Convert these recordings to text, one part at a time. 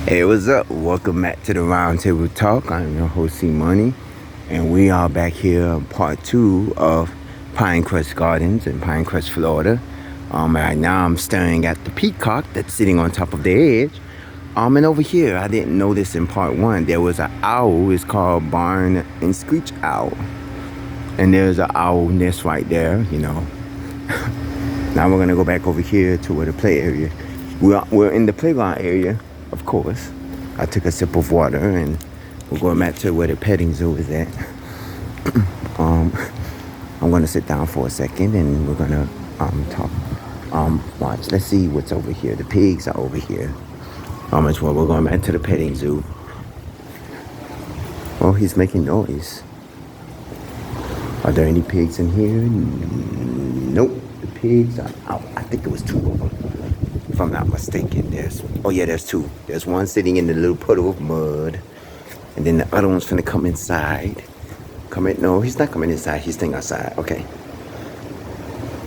Hey, what's up? Welcome back to the Roundtable Talk. I'm your host, C Money, and we are back here on part two of Pinecrest Gardens in Pinecrest, Florida. Right now I'm staring at the peacock that's sitting on top of the edge. And over here, I didn't know this in part one. There was an owl. It's called Barn and Screech Owl, and there's an owl nest right there. Now we're gonna go back over here to where the play area. We're in the playground area, of course. I took a sip of water and we're going back to where the petting zoo is at. um, I'm gonna sit down for a second and we're gonna talk. Watch. Let's see what's over here. The pigs are over here. As well, we're going back to the petting zoo. Oh, he's making noise. Are there any pigs in here? Nope. The pigs are out. I think it was two of them, if I'm not mistaken. There's two. There's one sitting in the little puddle of mud, and then the other one's finna come inside. No, he's not coming inside. He's staying outside. Okay.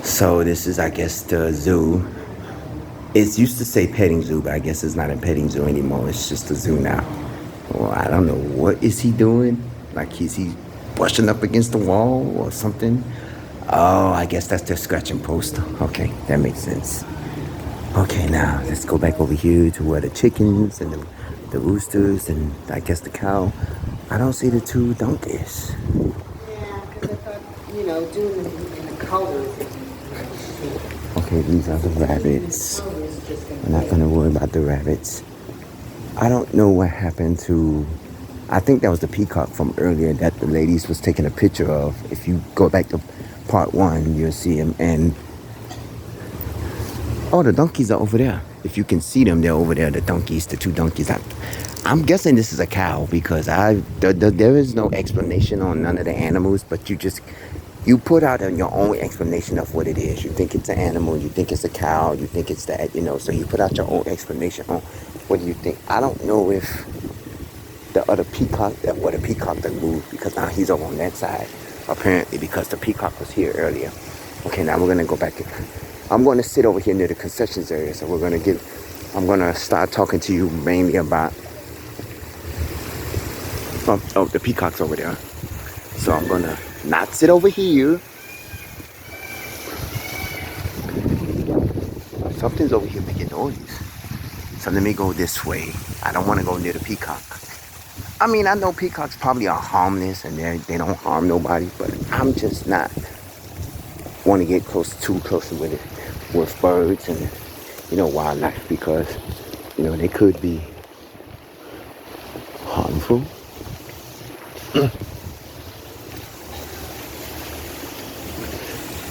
So this is, I guess, the zoo. It used to say petting zoo, but I guess it's not a petting zoo anymore. It's just a zoo now. Well, I don't know. What is he doing? Like, is he brushing up against the wall or something? Oh, I guess that's their scratching post. Okay, that makes sense. Okay, now let's go back over here to where the chickens and the roosters and I guess the cow. I don't see the two donkeys. Yeah, because I thought, doing it in the colors. Okay, these are the rabbits. We're not gonna worry about the rabbits. I don't know what happened to. I think that was the peacock from earlier that the ladies was taking a picture of. If you go back to part one, you'll see him. And oh, the donkeys are over there. If you can see them, they're over there. The two donkeys. I'm guessing this is a cow because there is no explanation on none of the animals, but you put out your own explanation of what it is. You think it's an animal, you think it's a cow, you think it's that, so you put out your own explanation on what do you think. I don't know if the other peacock, the peacock that moved, because now he's over on that side, apparently because the peacock was here earlier. Okay, now we're gonna go back. I'm gonna sit over here near the concessions area, so I'm gonna start talking to you mainly about, the peacock's over there. So I'm gonna not sit over here. Something's over here making noise. So let me go this way. I don't want to go near the peacock. I mean, I know peacocks probably are harmless and they don't harm nobody, but I'm just not want to get too close with it, with birds and, wildlife, because, they could be harmful.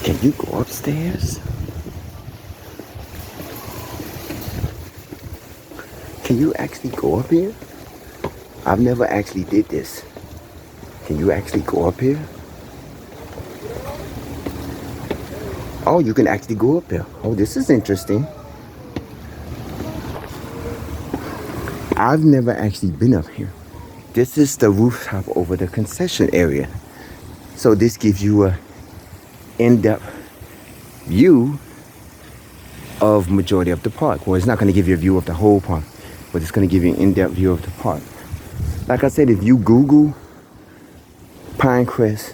Can you go upstairs? Can you actually go up here? I've never actually did this. Can you actually go up here? Oh, you can actually go up there. Oh, this is interesting. I've never actually been up here. This is the rooftop over the concession area. So this gives you a in-depth view of majority of the park. Well, it's not going to give you a view of the whole park, but it's going to give you an in-depth view of the park. Like I said, if you Google Pinecrest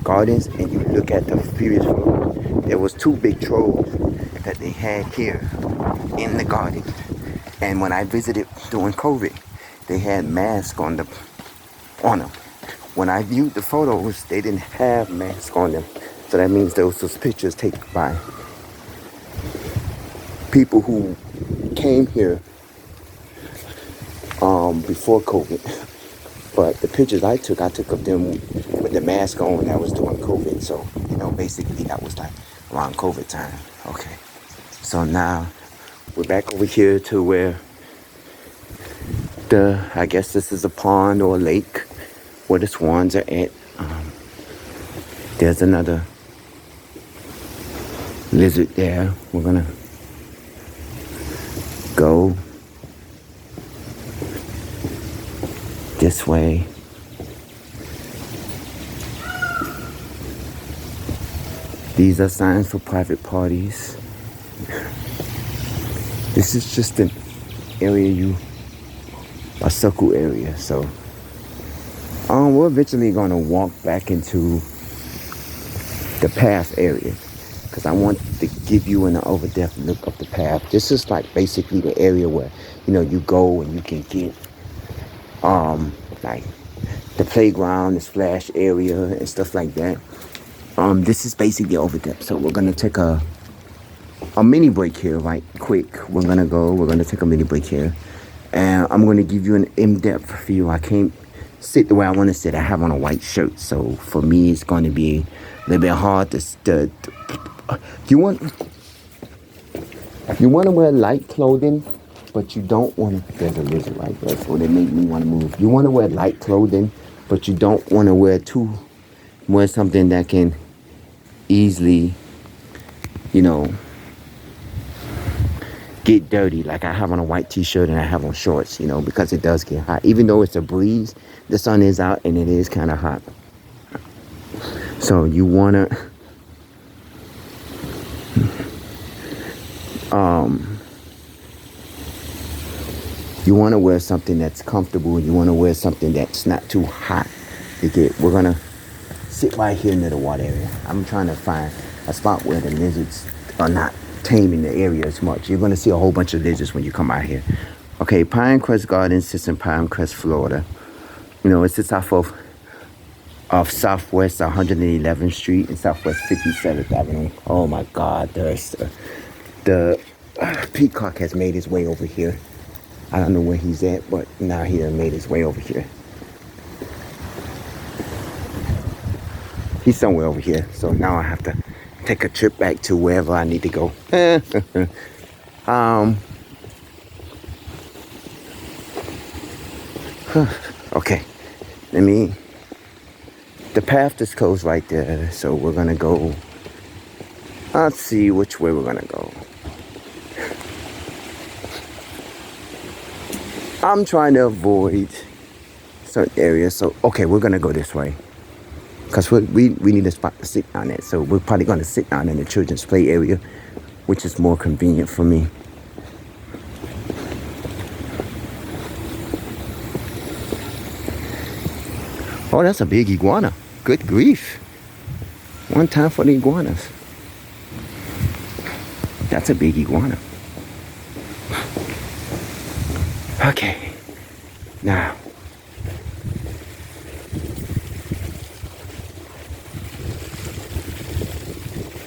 Gardens and you look at the previous photo, there was two big trolls that they had here in the garden. And when I visited during COVID, they had masks on them. When I viewed the photos, they didn't have masks on them. So that means those was pictures taken by people who came here before COVID. But the pictures I took of them with the mask on. That was during COVID. So, basically that was like around COVID time. Okay. So now we're back over here to where I guess this is a pond or a lake where the swans are at. There's another lizard there. We're gonna go this way. These are signs for private parties. This is just an area you a circle area. So we're eventually gonna walk back into the path area because I want to give you an over-depth look of the path. This is like basically the area where you go and you can get like the playground, the splash area and stuff like that. This is basically over-depth. So we're gonna take a mini break here, right quick. We're gonna take a mini break here, and I'm gonna give you an in-depth view. I can't sit the way I want to sit. I have on a white shirt, so for me it's going to be a little bit hard to you want to wear light clothing, but you don't want to. There's a lizard right there, so they make me want to move. You want to wear light clothing, but you don't want to wear something that can easily get dirty. Like I have on a white t-shirt and I have on shorts, because it does get hot. Even though it's a breeze, the sun is out and it is kind of hot. So you want to wear something that's comfortable. You want to wear something that's not too hot to get. We're gonna sit right here near the water area. I'm trying to find a spot where the lizards are not taming the area as much. You're going to see a whole bunch of lizards when you come out here. Okay, Pinecrest Gardens sits in Pinecrest, Florida. It sits off of Southwest 111th Street and Southwest 57th Avenue. Oh my God, the peacock has made his way over here. I don't know where he's at, but now he done made his way over here. He's somewhere over here, so now I have to take a trip back to wherever I need to go. Okay, the path just goes right there, so we're gonna go. Let's see which way we're gonna go. I'm trying to avoid certain areas, so okay, we're gonna go this way. Because we need a spot to sit down at. So we're probably going to sit down in the children's play area, which is more convenient for me. Oh, that's a big iguana. Good grief. One time for the iguanas. That's a big iguana. Okay. Now.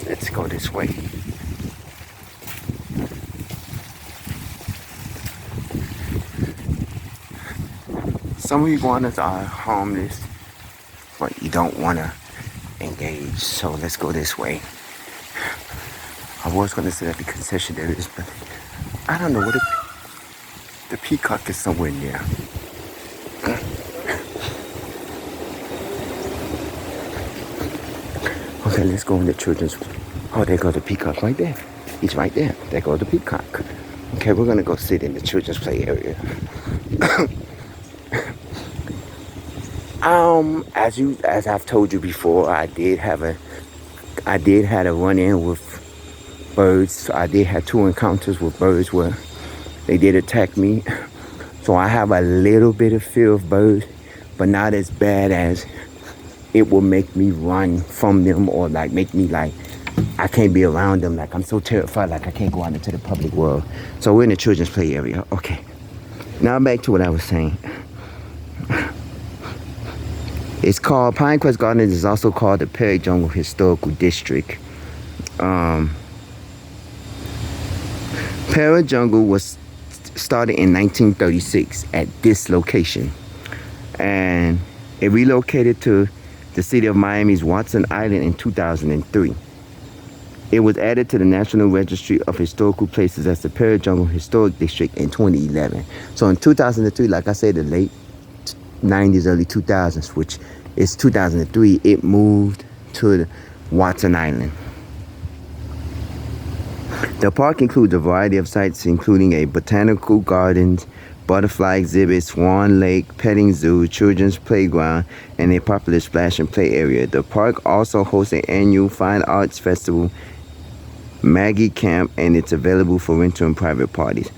Let's go this way. Some iguanas are harmless, but you don't want to engage. So let's go this way. I was going to say that the concessionaires, but I don't know what the peacock is somewhere near. Okay, let's go in the children's. Oh, there goes the peacock right there. He's right there. There goes the peacock. Okay, we're gonna go sit in the children's play area. As I've told you before, I did have a run-in with birds. So I did have 2 encounters with birds where they did attack me. So I have a little bit of fear of birds, but not as bad as it will make me run from them or like make me like I can't be around them. Like I'm so terrified, like I can't go out into the public world. So we're in the children's play area. Okay. Now back to what I was saying. It's called Pinecrest Gardens. Is also called the Prairie Jungle Historical District. Prairie Jungle was started in 1936 at this location, and it relocated to the city of Miami's Watson Island in 2003. It was added to the National Registry of Historical Places as the Prairie Jungle Historic District in 2011. So in 2003, like I said, the late 90s, early 2000s, which is 2003, it moved to Watson Island. The park includes a variety of sites, including a botanical gardens, butterfly exhibit, Swan Lake, petting zoo, children's playground, and a popular splash and play area. The park also hosts an annual fine arts festival, Maggie Camp, and it's available for rental and private parties.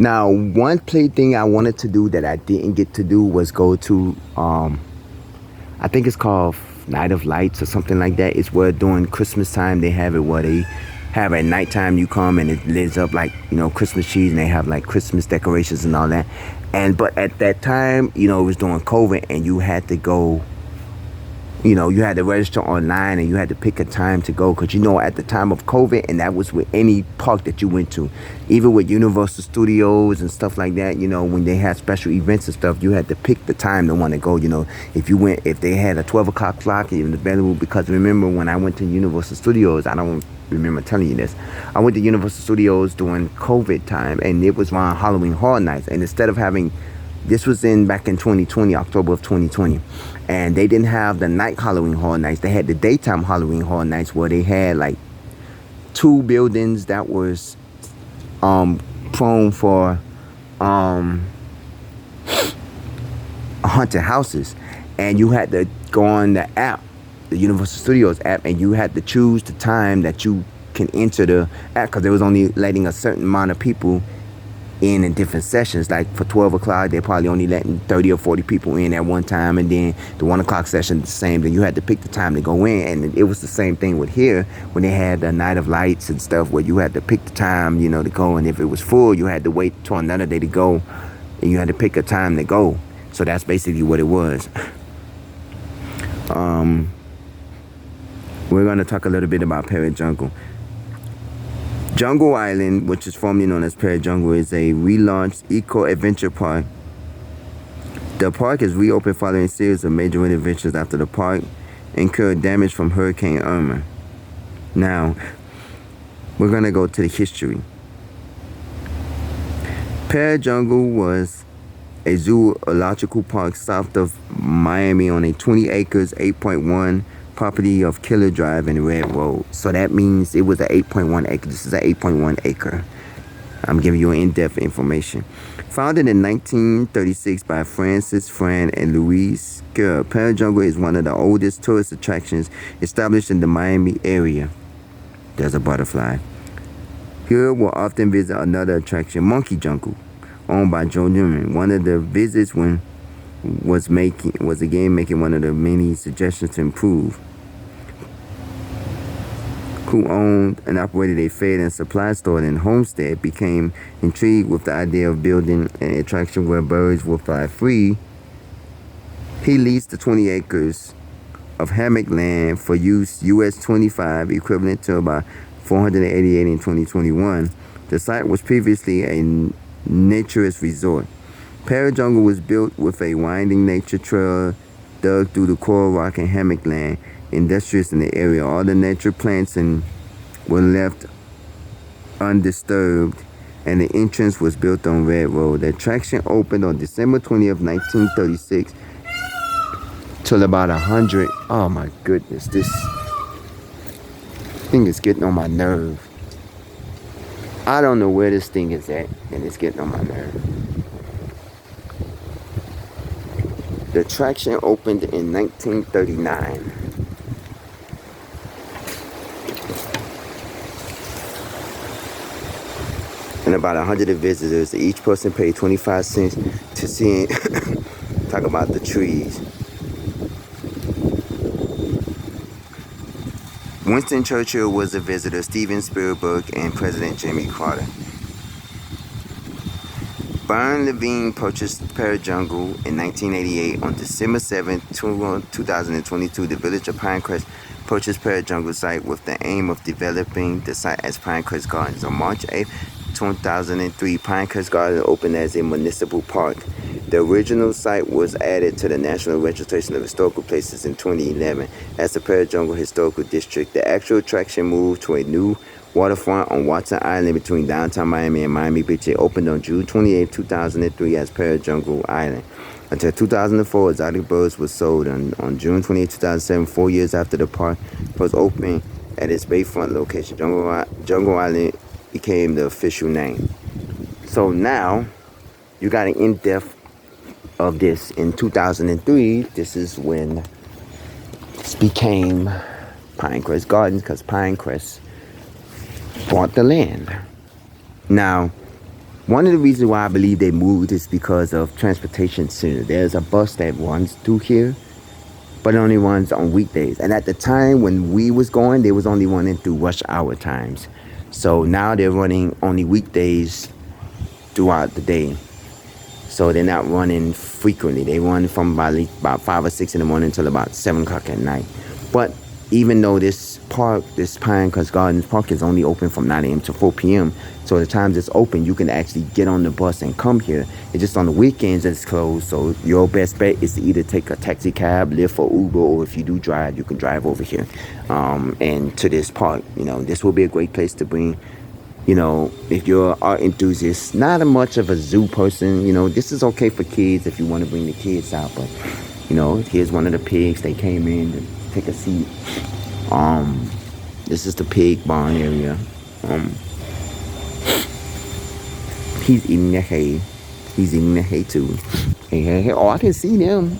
Now, one play thing I wanted to do that I didn't get to do was go to, I think it's called Night of Lights or something like that. It's where during Christmas time they have it where they have at nighttime you come and it lights up like, Christmas trees, and they have like Christmas decorations and all that. But at that time, it was during COVID, and you had to go, you had to register online, and you had to pick a time to go, because at the time of COVID, and that was with any park that you went to, even with Universal Studios and stuff like that, when they had special events and stuff, you had to pick the time to want to go. If they had a 12 o'clock clock even available, because remember when I went to Universal Studios, I don't remember telling you this, I went to Universal Studios during COVID time, and it was around Halloween Horror Nights, and instead of having, this was back in 2020, October of 2020. And they didn't have the night Halloween Horror Nights. They had the daytime Halloween Horror Nights, where they had like 2 buildings that was prone for haunted houses. And you had to go on the app, the Universal Studios app, and you had to choose the time that you can enter the app, because they was only letting a certain amount of people in different sessions. Like for 12 o'clock, they're probably only letting 30 or 40 people in at one time, and then the 1 o'clock session the same. Then you had to pick the time to go in, and it was the same thing with here when they had the Night of Lights and stuff, where you had to pick the time, to go, and if it was full, you had to wait till another day to go, and you had to pick a time to go. So that's basically what it was. We're gonna talk a little bit about Parrot Jungle. Jungle Island, which is formerly known as Parrot Jungle, is a relaunched eco-adventure park. The park is reopened following a series of major renovations after the park incurred damage from Hurricane Irma. Now, we're going to go to the history. Parrot Jungle was a zoological park south of Miami on a 20 acres, 8.1 property of Killer Drive and Red Road. So that means it was an 8.1 acre. This is an 8.1 acre. I'm giving you in-depth information. Founded in 1936 by Francis Fran and Louise Kerr, Parrot Jungle is one of the oldest tourist attractions established in the Miami area. There's a butterfly. Here we'll often visit another attraction, Monkey Jungle, owned by Joe Newman. One of the visits was again making one of the many suggestions to improve. Who owned and operated a fed and supply store in Homestead, became intrigued with the idea of building an attraction where birds will fly free. He leased the 20 acres of hammock land for use US 25, equivalent to about $488 in 2021. The site was previously a naturist resort. Parrot Jungle was built with a winding nature trail dug through the coral rock and hammock land. Industrious in the area, all the nature plants were left undisturbed, and the entrance was built on Red Road. The attraction opened on December 20th, 1936, till about 100. Oh my goodness, this thing is getting on my nerve. I don't know where this thing is at, and it's getting on my nerve. The attraction opened in 1939. And about 100 visitors. Each person paid 25 cents to see talk about the trees. Winston Churchill was a visitor, Steven Spielberg, and President Jimmy Carter. Byron Levine purchased Parrot Jungle in 1988. On December 7, 2022, the village of Pinecrest purchased Parrot Jungle site with the aim of developing the site as Pinecrest Gardens. On March 8, 2003, Pinecrest Garden opened as a municipal park. The original site was added to the National Registration of Historical Places in 2011 as the Parrot Jungle Historical District. The actual attraction moved to a new waterfront on Watson Island between downtown Miami and Miami Beach. It opened on June 28, 2003 as Parrot Jungle Island. Until 2004, exotic birds were sold. On June 28, 2007, 4 years after the park was opened at its bayfront location, Jungle Island became the official name. So now you got an in-depth of this. In 2003, this is when this became Pinecrest Gardens, because Pinecrest bought the land. Now, One of the reasons why I believe they moved is because of transportation center. There's a bus that runs through here, but it only runs on weekdays. And at the time when we was going, they was only running through rush hour times. So now they're running only weekdays throughout the day. So they're not running frequently. They run from about 5 or 6 in the morning until about 7 o'clock at night. But even though this Pinecrest Gardens Park is only open from 9 a.m. to 4 p.m., so the times it's open, you can actually get on the bus and come here. It's just on the weekends that it's closed. So your best bet is to either take a taxi cab, Lyft, or Uber, or if you do drive, you can drive over here and to this park. This will be a great place to bring. If you're an art enthusiast, not much of a zoo person, this is okay for kids if you want to bring the kids out. But, here's one of the pigs. They came in to take a seat. This is the pig barn area. He's eating the hay. He's eating the hay too. Hey. Oh, I can see them.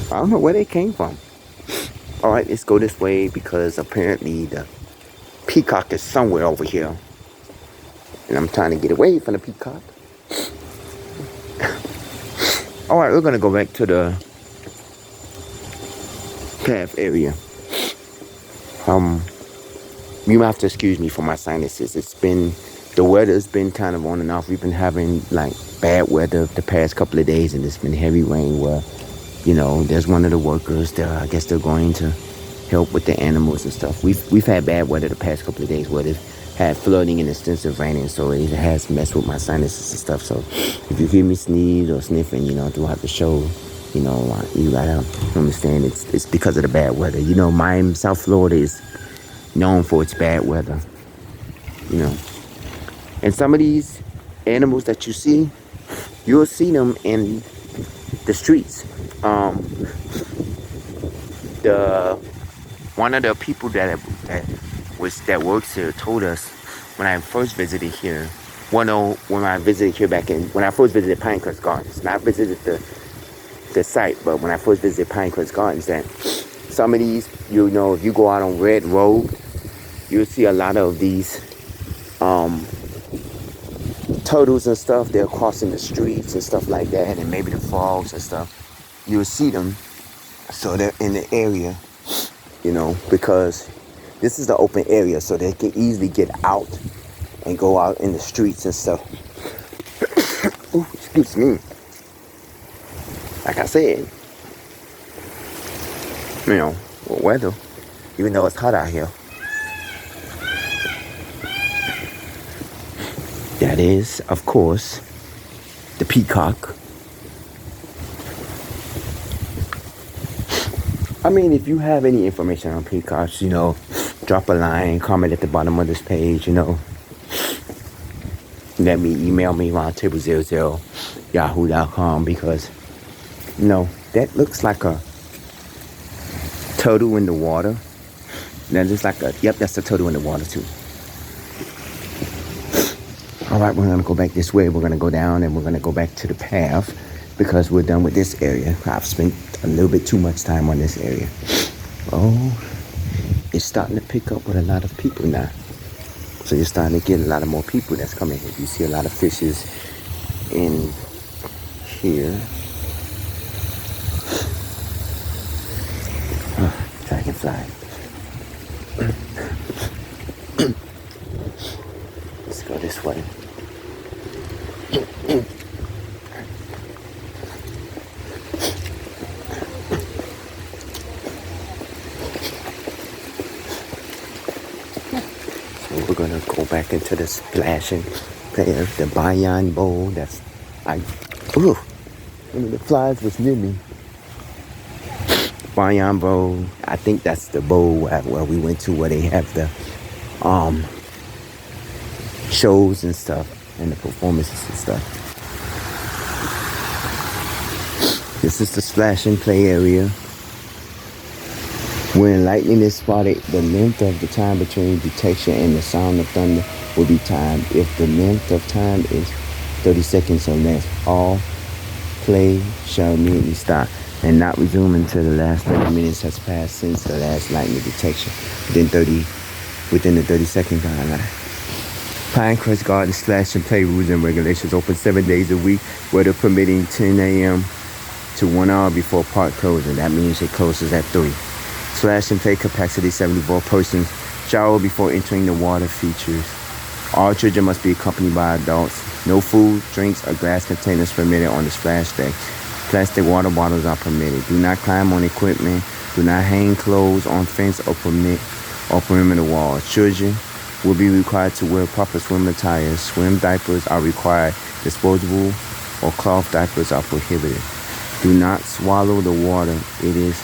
I don't know where they came from. All right, let's go this way because apparently the peacock is somewhere over here. And I'm trying to get away from the peacock. Alright, we're going to go back to the path area. You have to excuse me for my sinuses. The weather's been kind of on and off. We've been having like bad weather the past couple of days, and it's been heavy rain where, there's one of the workers there. I guess they're going to help with the animals and stuff. We've had bad weather the past couple of days where they've had flooding and extensive raining, so it has messed with my sinuses and stuff. So if you hear me sneeze or sniffing, do have to show, you gotta understand it's because of the bad weather. Miami, South Florida is known for its bad weather. And some of these animals that you see, you'll see them in the streets. One of the people that works here told us when I first visited here. When I visited here when I first visited Pinecrest Gardens, not visited the site, but when I first visited Pinecrest Gardens, that some of these, if you go out on Red Road, you'll see a lot of these turtles and stuff. They're crossing the streets and stuff like that, and maybe the frogs and stuff. You'll see them, so they're in the area. Because this is the open area, so they can easily get out and go out in the streets and stuff. Ooh, excuse me. Like I said, weather, even though it's hot out here. That is, of course, the peacock. I mean, if you have any information on peacocks, drop a line, comment at the bottom of this page, Let me email me roundtable00yahoo.com because, that looks like a turtle in the water. That looks like that's a turtle in the water too. All right, we're going to go back this way. We're going to go down and we're going to go back to the path because we're done with this area. I've spent a little bit too much time on this area. Oh, it's starting to pick up with a lot of people now. So you're starting to get a lot of more people that's coming here. You see a lot of fishes in here. Dragonfly. Let's go this way. We're gonna go back into the splashing there, the Bayan Bowl. One of the flies was near me. Bayan Bowl. I think that's the bowl where we went to, where they have the shows and stuff and the performances and stuff. This is the splash and play area. When lightning is spotted, the length of the time between detection and the sound of thunder will be timed. If the length of time is 30 seconds or less, all play shall immediately stop and not resume until the last 30 minutes has passed since the last lightning detection within the 30-second guideline. Pinecrest Garden Splash and Play rules and regulations open 7 days a week, weather permitting 10 a.m. to 1 hour before park closing. That means it closes at 3. Splash and Play capacity 74 persons. Shower before entering the water features. All children must be accompanied by adults. No food, drinks, or glass containers permitted on the splash deck. Plastic water bottles are permitted. Do not climb on equipment. Do not hang clothes on fence or perimeter walls. Children will be required to wear proper swim attire. Swim diapers are required. Disposable or cloth diapers are prohibited. Do not swallow the water. It is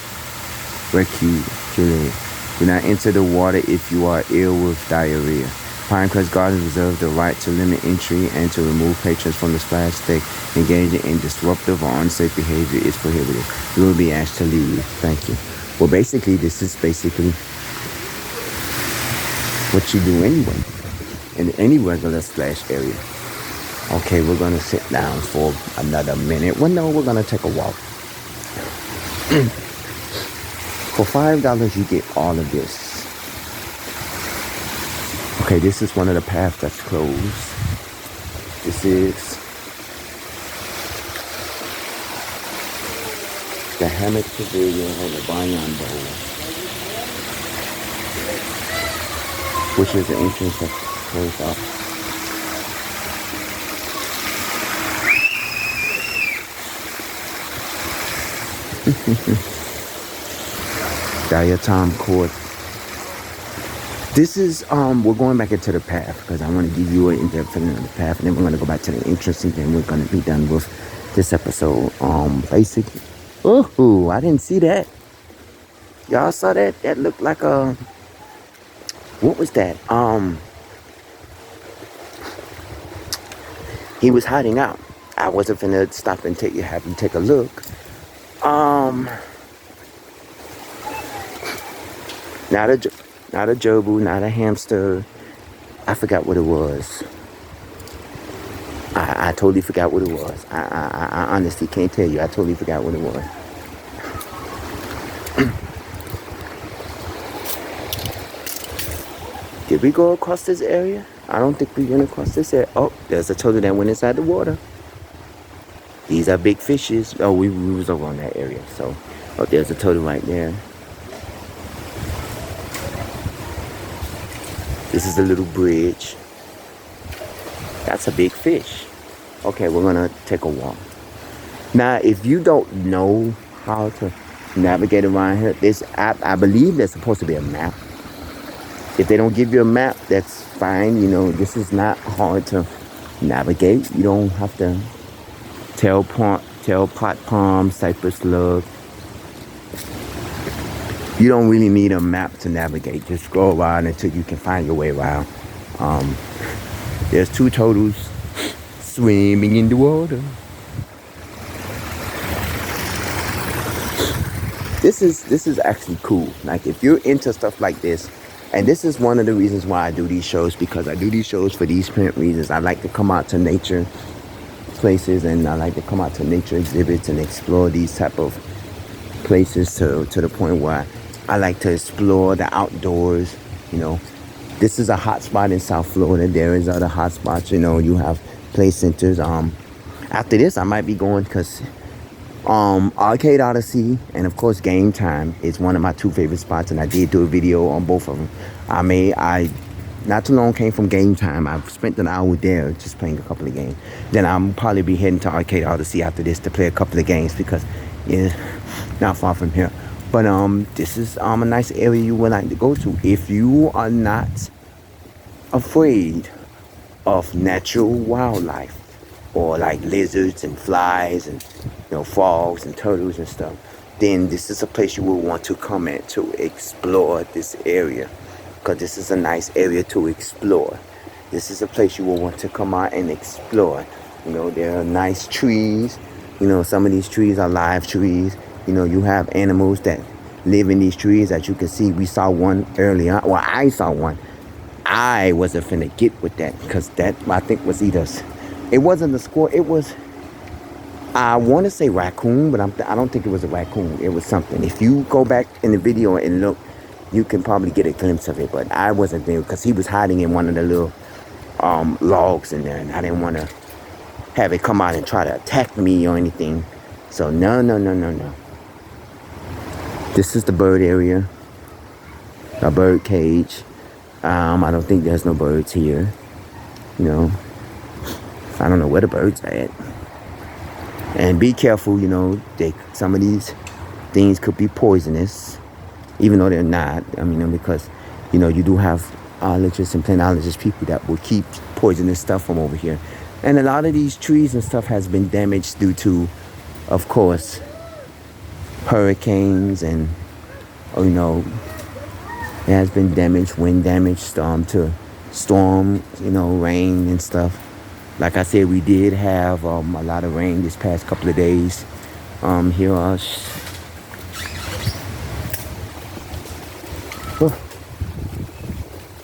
recreational. Do not enter the water if you are ill with diarrhea. Pinecrest Gardens reserve the right to limit entry and to remove patrons from the splash deck. Engaging in disruptive or unsafe behavior is prohibited. You will be asked to leave. Thank you. Well, basically, this is basically what you do anyway in any regular splash area. Okay, we're gonna sit down for another minute. Well, no, we're gonna take a walk. For $5, you get all of this. Okay, this is one of the paths that's closed. This is the Hammock Pavilion or the Bayan Bowl, which is the entrance that's closed off. Diatom Court. This is we're going back into the path because I want to give you an in-depth feeling of the path, and then we're going to go back to the entrance, and then we're going to be done with this episode. Basically, oh, I didn't see that. Y'all saw that? That looked like a, what was that? He was hiding out. I wasn't finna stop and have you take a look. Not a gerbil, not a hamster. I forgot what it was. I totally forgot what it was. I honestly can't tell you. I totally forgot what it was. Did we go across this area? I don't think we went across this area. Oh, there's a turtle that went inside the water. These are big fishes. Oh, we was over on that area. So, oh, there's a turtle right there. This is a little bridge. That's a big fish. Okay, we're gonna take a walk. Now, if you don't know how to navigate around here, I believe there's supposed to be a map. If they don't give you a map, that's fine. You know, this is not hard to navigate. You don't have to tailpot palm, cypress lug. You don't really need a map to navigate. Just go around until you can find your way around. There's 2 turtles swimming in the water. This is actually cool. Like, if you're into stuff like this, and this is one of the reasons why I do these shows, because I do these shows for these parent reasons. I like to come out to nature places, and I like to come out to nature exhibits and explore these type of places to the point where I like to explore the outdoors. You know, this is a hot spot in South Florida. There is other hot spots. You know, you have play centers. After this, I might be going because Arcade Odyssey and of course Game Time is one of my 2 favorite spots, and I did do a video on both of them. I not too long came from Game Time. I've spent an hour there just playing a couple of games. Then I'll probably be heading to Arcade Odyssey after this to play a couple of games because it's not far from here. But this is a nice area you would like to go to if you are not afraid of natural wildlife or like lizards and flies and frogs and turtles and stuff. Then this is a place you will want to come in to explore this area, because this is a nice area to explore. This is a place you will want to come out and explore. There are nice trees. Some of these trees are live trees. You have animals that live in these trees. As you can see, we saw one earlier. Well, I saw one. I wasn't finna get with that because that, I think, was either, it wasn't a squirrel. It was, I want to say raccoon, but I don't think it was a raccoon. It was something. If you go back in the video and look, you can probably get a glimpse of it. But I wasn't there because he was hiding in one of the little logs in there, and I didn't want to have it come out and try to attack me or anything. So no, no, no, no, no. This is the bird area, a bird cage. I don't think there's no birds here. You know, I don't know where the birds are at. And be careful, you know, some of these things could be poisonous, even though they're not. I mean, because, you know, you do have allergists and planologist people that will keep poisonous stuff from over here. And a lot of these trees and stuff has been damaged due to, of course, hurricanes and, you know, it has been damaged, wind damage, storm, you know, rain and stuff. Like I said, we did have a lot of rain this past couple of days. Here are... Oh,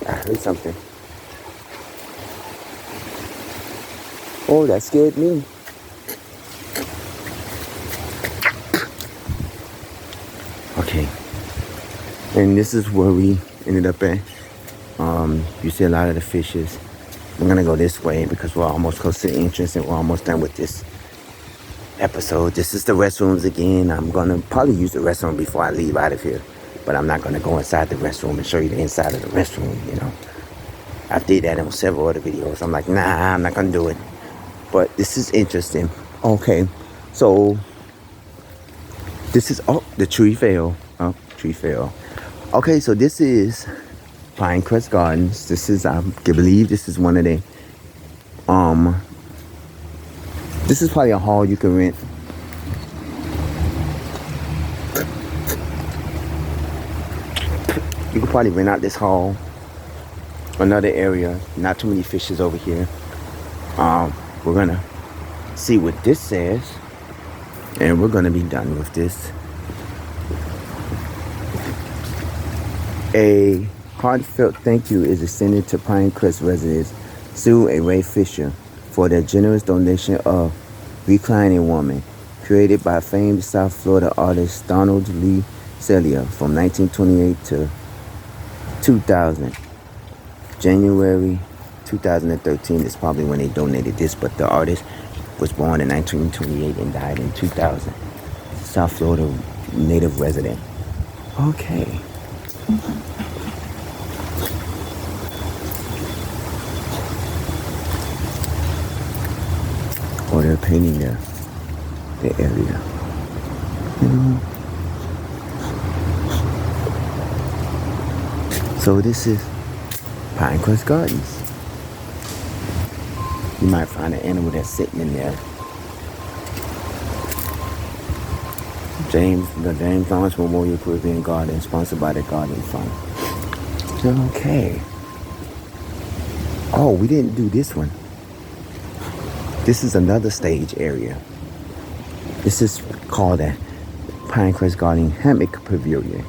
I heard something. Oh, that scared me. Okay. And this is where we ended up at. You see a lot of the fishes. I'm gonna go this way because we're almost close to the entrance and we're almost done with this episode. This is the restrooms again. I'm gonna probably use the restroom before I leave out of here. But I'm not gonna go inside the restroom and show you the inside of the restroom, you know. I did that in several other videos. I'm like, nah, I'm not gonna do it. But this is interesting. Okay, so this is, oh, the tree fell. Oh, tree fell. Okay, so this is Pinecrest Gardens. This is, I believe this is one of the, this is probably a hall you can rent. You could probably rent out this hall. Another area, not too many fishes over here. We're gonna see what this says, and we're gonna be done with this. A heartfelt thank you is extended to Pinecrest residents Sue and Ray Fisher for their generous donation of Reclining Woman, created by famed South Florida artist Donald Lee Celia from 1928 to 2000. January 2013 is probably when they donated this, but the artist was born in 1928 and died in 2000. South Florida native resident. Okay. Oh, they're painting the area. So this is Pinecrest Gardens. You might find an animal that's sitting in there. The James Lawrence Memorial Caribbean Garden, sponsored by the Garden Fund. Okay. Oh, we didn't do this one. This is another stage area. This is called a Pinecrest Garden Hammock Pavilion.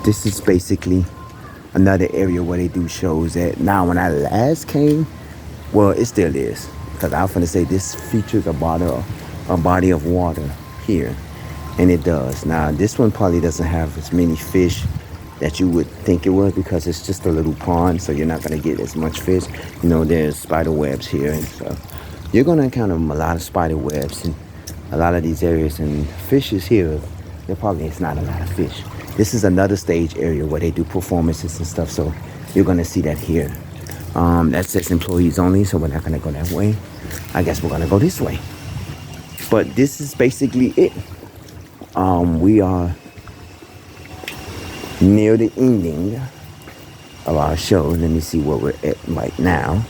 This is basically another area where they do shows at. Now, when I last came, well, it still is, because I was going to say this features a body of water here, and it does. Now, this one probably doesn't have as many fish that you would think it would, because it's just a little pond, so you're not going to get as much fish. You know, there's spider webs here and stuff. You're going to encounter a lot of spider webs in a lot of these areas, and fishes here, there probably is not a lot of fish. This is another stage area where they do performances and stuff, so you're going to see that here. That says employees only, so we're not going to go that way. I guess we're going to go this way. But this is basically it. We are near the ending of our show. Let me see where we're at right now,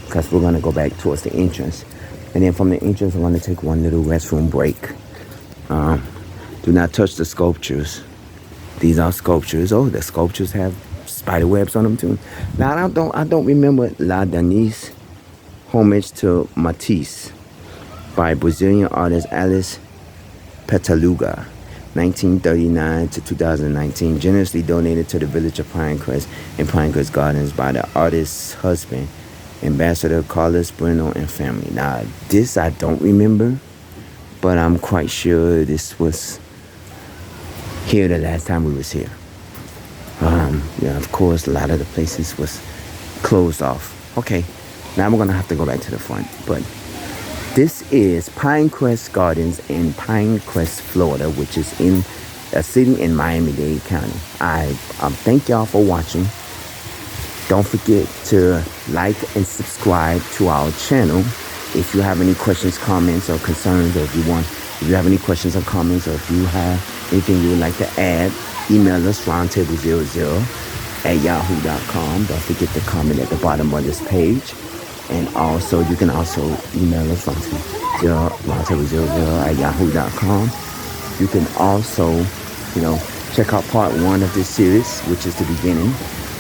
because we're going to go back towards the entrance. And then from the entrance, I'm going to take one little restroom break. Do not touch the sculptures. These are sculptures. Oh, the sculptures have spider webs on them too. Now, I don't remember La Denise, Homage to Matisse, by Brazilian artist Alice Petaluga, 1939 to 2019, generously donated to the village of Pinecrest and Pinecrest Gardens by the artist's husband, Ambassador Carlos Bueno, and family. Now, this I don't remember, but I'm quite sure this was here the last time we was here. Yeah, of course, a lot of the places was closed off. Okay, now I'm gonna have to go back to the front. But this is Pinecrest Gardens in Pinecrest, Florida, which is in a city in Miami-Dade County. I thank y'all for watching. Don't forget to like and subscribe to our channel. If you have any questions, comments, or concerns, or if you have any questions or comments, or if you have anything you would like to add, email us roundtable00@yahoo.com. Don't forget to comment at the bottom of this page. And also, you can also email us roundtable00@yahoo.com. You can also, check out part 1 of this series, which is the beginning.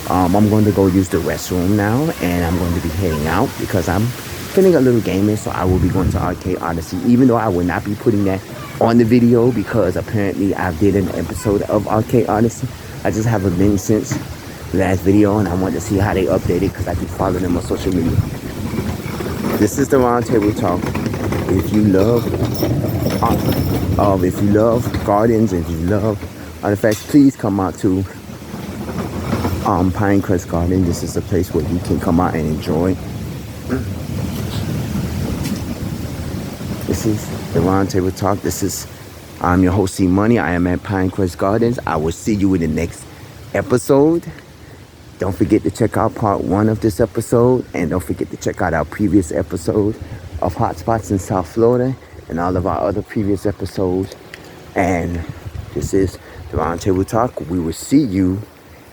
I'm going to go use the restroom now, and I'm going to be heading out because I'm feeling a little gaming, so I will be going to Arcade Odyssey, even though I will not be putting that on the video because apparently I did an episode of Arcade Odyssey. I just haven't been since the last video, and I want to see how they update it because I keep following them on social media. This is the Roundtable Talk. If you love gardens, if you love artifacts, please come out to Pinecrest Garden. This is a place where you can come out and enjoy. This is the Roundtable Talk. I'm your host, C Money. I am at Pinecrest Gardens. I will see you in the next episode. Don't forget to check out part 1 of this episode, and don't forget to check out our previous episode of Hotspots in South Florida and all of our other previous episodes. And this is the Roundtable Talk. We will see you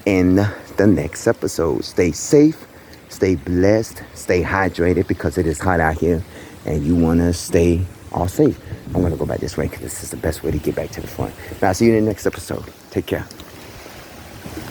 in the next episode. Stay safe, stay blessed, stay hydrated because it is hot out here and you want to stay all safe. I'm going to go back this way because this is the best way to get back to the front. Now, I'll see you in the next episode. Take care.